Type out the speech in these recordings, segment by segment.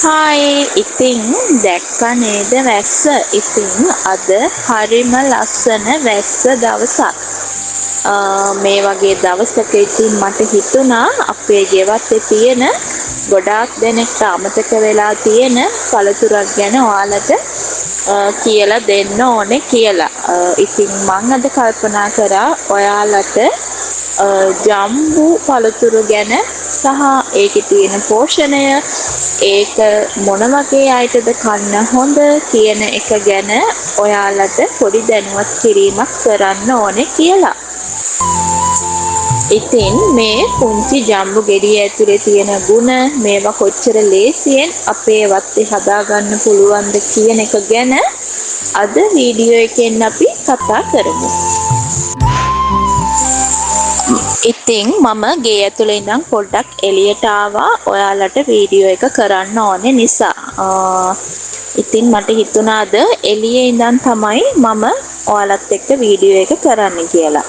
Hi ඉතින් දැක්කා නේද වැස්ස? ඉතින් අද හරිම ලස්සන වැස්ස දවසක්. මේ වගේ දවසක ඉතින් මට හිතුණා අපේ ගෙවත්තේ තියෙන ගොඩාක් දෙනෙක්ට අමතක වෙලා තියෙන පළතුරක් ගැන ඔයාලට කියලා දෙන්න ඕනේ කියලා. ඉතින් මම අද කල්පනා කරා ඔයාලට ජම්බු පළතුරු ගැන සහ ඒකේ තියෙන පෝෂණය ඒක මොන වගේ අයටද කන්න හොඳ කියන එක ගැන ඔයාලට පොඩි දැනුවත් කිරීමක් කරන්න ඕනේ කියලා. ඉතින් මේ පුංචි ජම්බු ගෙඩිය ඇතුලේ තියෙන ගුණ මේවා කොච්චර ලේසියෙන් අපේ වත්තේ හදාගන්න පුළුවන්ද කියන එක ගැන අද වීඩියෝ එකෙන් අපි කතා කරමු. ඉතින් මම ගේ ඇතුලේ ඉඳන් පොඩ්ඩක් එළියට ආවා ඔයාලට වීඩියෝ එක කරන්න ඕනේ නිසා. ඉතින් මට හිතුණා අද එළියේ ඉඳන් තමයි මම ඔයාලත් එක්ක වීඩියෝ එක කරන්න කියලා.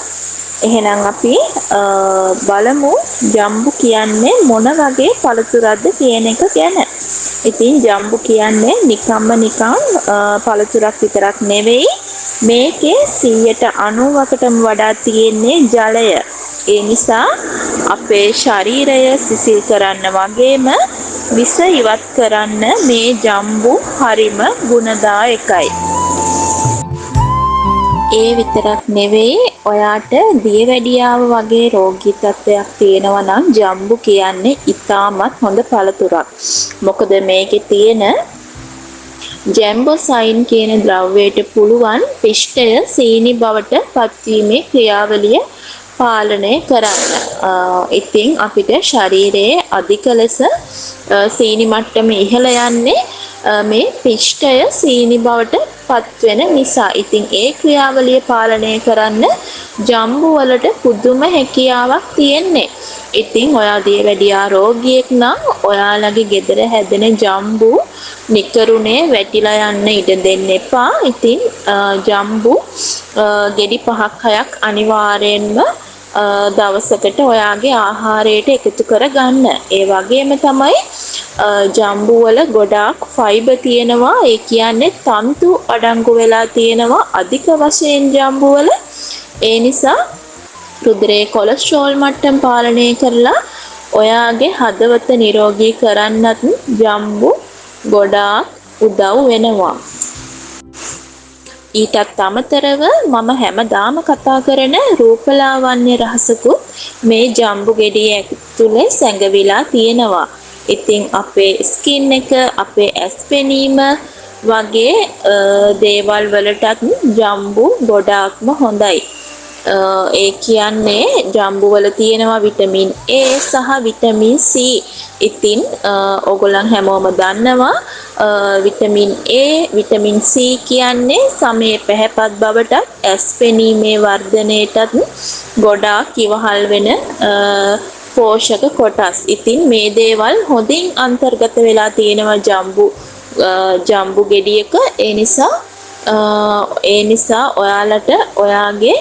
එහෙනම් අපි බලමු ජම්බු කියන්නේ මොන වගේ පළතුරක්ද කියන එක ගැන. ඉතින් ජම්බු කියන්නේ නිකම්ම නිකන් පළතුරක් විතරක් නෙවෙයි. මේකේ 90%කටම වඩා තියෙන්නේ ජලය. ඒ නිසා අපේ ශරීරය සිසිල් කරන්න වගේම විස ඉවත් කරන්න මේ ජම්බු හරිම ගුණදායකයි. ඒ විතරක් නෙවෙයි ඔයාට දියවැඩියාව වගේ රෝගී තත්ත්වයක් තියෙනවා නම් ජම්බු කියන්නේ ඉතාමත් හොඳ පළතුරක්. මොකද මේකේ තියෙන ජැම්බොසයින් කියන ද්‍රව්‍යයට පුළුවන් පිෂ්ඨය සීනි බවට පත්වීමේ ක්‍රියාවලිය පාලනය කරන්න. ඉතින් අපිට ශරීරයේ අධික ලෙස සීනි මට්ටම ඉහළ යන්නේ මේ පිෂ්ඨය සීනි බවට පත්වෙන නිසා. ඉතින් ඒ ක්‍රියාවලිය පාලනය කරන්න ජම්බු වලට පුදුම හැකියාවක් තියෙන්නේ. ඉතින් ඔයා දියවැඩියා රෝගියෙක් නම් ඔයාලගේ ගෙදර හැදෙන ජම්බු නිකරුණේ වැටිලා යන්න ඉඩ දෙන්න එපා. ඉතින් ජම්බු ගෙඩි 5-6ක් අනිවාර්යෙන්ම දවසකට ඔයාගේ ආහාරයට එකතු කරගන්න. ඒ වගේම තමයි ජම්බු වල ගොඩාක් ෆයිබර් තියෙනවා. ඒ කියන්නේ තන්තු අඩංගු වෙලා තියෙනවා අධික වශයෙන් ජම්බු වල. ඒ නිසා රුධිරයේ කොලෙස්ටරෝල් මට්ටම් පාලනය කරලා ඔයාගේ හදවත නිරෝගී කරන්නත් ජම්බු ගොඩාක් උදව් වෙනවා. ඊටත් අමතරව මම හැමදාම කතා කරන රූපලාවන්‍ය රහසකුත් මේ ජම්බු ගෙඩිය ඇතුලේ සැඟවිලා තියෙනවා. ඉතින් අපේ ස්කින් එක, අපේ ඇස් පෙනීම වගේ දේවල් වලටත් ජම්බු ගොඩාක්ම හොඳයි. ඒ කියන්නේ ජම්බු වල තියෙනවා විටමින් A සහ විටමින් C. ඉතින් ඕගොල්ලන් හැමෝම දන්නවා විටමින් A, විටමින් C කියන්නේ සමේ පැහැපත් බවට, ඇස් පෙනීමේ වර්ධනයටත් ගොඩාක් ඉවහල් වෙන පෝෂක කොටස්. ඉතින් මේ දේවල් හොඳින් අන්තර්ගත වෙලා තියෙනවා ජම්බු ගෙඩියක. ඒ නිසා ඔයාලට ඔයාගේ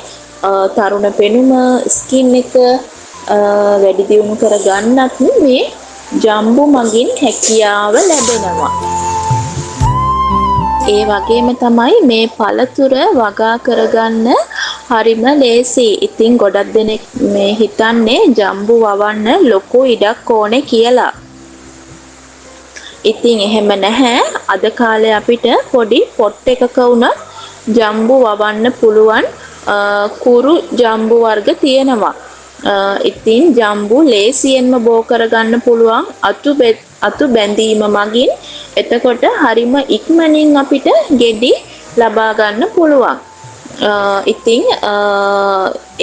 තරුණ පෙනුම, ස්කින් එක වැඩි දියුණු කර ගන්නත් මේ ජම්බු මගින් හැකියාව ලැබෙනවා. ඒ වගේම තමයි මේ පළතුර වගා කරගන්න හරිම ලේසි. ඉතින් ගොඩක් දෙනෙක් මේ හිතන්නේ ජම්බු වවන්න ලොකු ඉඩක් ඕනේ කියලා. ඉතින් එහෙම නැහැ. අද කාලේ අපිට පොඩි පොට් එකක වුණත් ජම්බු වවන්න පුළුවන් කුරු ජම්බු වර්ග තියෙනවා. ඉතින් ජම්බු ලේසියෙන්ම බෝ කරගන්න පුළුවන් අතු බැඳීම මගින්. එතකොට හරිම ඉක්මනින් අපිට ගෙඩි ලබා ගන්න පුළුවන්. ඉතින්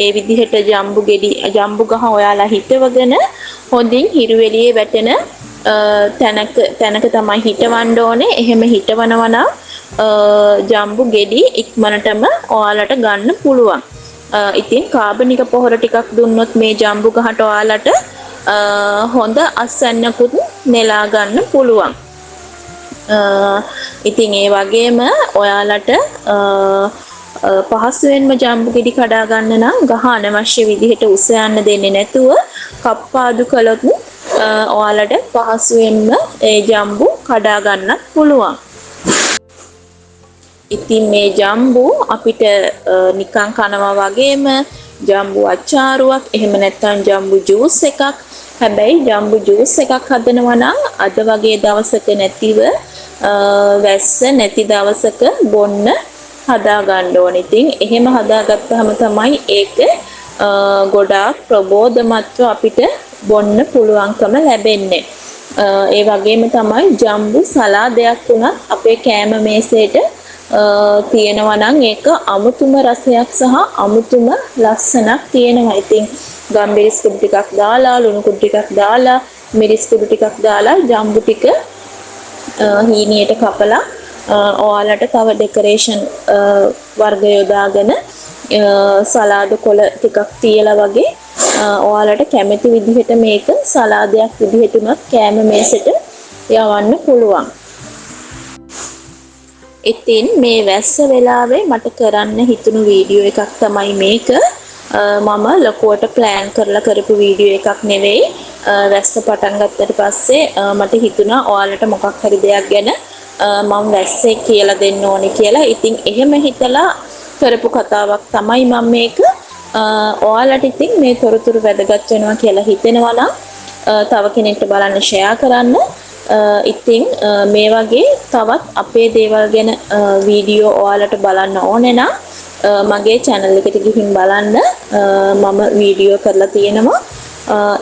ඒ විදිහට ජම්බු ගහ ඔයාලා හිටවගෙන හොඳින් හිරු එළියේ වැටෙන තැනක තමයි හිටවන්න ඕනේ. එහෙම හිටවනවා නම් ජම්බු ගෙඩි ඉක්මනටම ඔයාලට ගන්න පුළුවන්. ඉතින් කාබනික පොහොර ටිකක් දුන්නොත් මේ ජම්බු ගහට ඔයාලට හොඳ අස්වැන්නකුත් නෙලා ගන්න පුළුවන්. ඉතින් ඒ වගේම ඔයාලට පහසුවෙන්ම ජම්බු ගෙඩි කඩා ගන්න නම් ගහ අනවශ්‍ය විදිහට උස යන්න දෙන්නේ නැතුව කප්පාදු කළොත් ඔයාලට පහසුවෙන්ම ඒ ජම්බු කඩා ගන්නත් පුළුවන්. ඉතින් මේ ජම්බු අපිට නිකන් කනවා වගේම ජම්බු අච්චාරුවක් එහෙම නැත්නම් ජම්බු ජූස් එකක්. හැබැයි ජම්බු ජූස් එකක් හදනවා නම් අද වගේ දවසක නැතිව වැස්ස නැති දවසක බොන්න හදා ගන්න ඕනේ. ඉතින් එහෙම හදාගත්තාම තමයි ඒක ගොඩාක් ප්‍රබෝධමත්ව අපිට බොන්න පුළුවන්කම ලැබෙන්නේ. ඒ වගේම තමයි ජම්බු සලාදයක් උනත් අපේ කෑම මේසෙට තියෙනවා නම් ඒක අමුතුම රසයක් සහ අමුතුම ලස්සනක් තියෙනවා. ඉතින් ගම්බිරිස් කුඩු ටිකක් දාලා ලුණු කුඩු ටිකක් දාලා මිරිස් කුඩු ටිකක් දාලා ජම්බු ටික හීනියට කපලා ඔයාලට තව ඩෙකරේෂන් වර්ග යොදාගෙන සලාද කොළ ටිකක් තියලා වගේ ඔයාලට කැමති විදිහට මේක සලාදයක් විදිහට උනත් කෑම මේසෙට යවන්න පුළුවන්. ඉතින් මේ වැස්ස වෙලාවේ මට කරන්න හිතුණු වීඩියෝ එකක් තමයි මේක. මම ලොකුවට ප්ලෑන් කරලා කරපු වීඩියෝ එකක් නෙවෙයි. වැස්ස පටන් ගත්තට පස්සේ මට හිතුණා ඔයාලට මොකක් හරි දෙයක් ගැන මම වැස්සේ කියලා දෙන්න ඕනේ කියලා. ඉතින් එහෙම හිතලා කරපු කතාවක් තමයි මම මේක. ඔයාලට ඉතින් මේ තොරතුරු වැදගත් වෙනවා කියලා හිතෙනවා නම් තව කෙනෙක්ට බලන්න ෂෙයා කරන්න. ඉතින් මේ වගේ තවත් අපේ දේවල් ගැන වීඩියෝ ඔයාලට බලන්න ඕනේ නම් මගේ channel එකට ගිහින් බලන්න. මම වීඩියෝ කරලා තියෙනවා.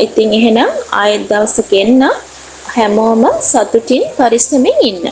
ඉතින් එහෙනම් ආයෙත් දවසක එන්න. හැමෝම සතුටින් පරිස්සමෙන් ඉන්න.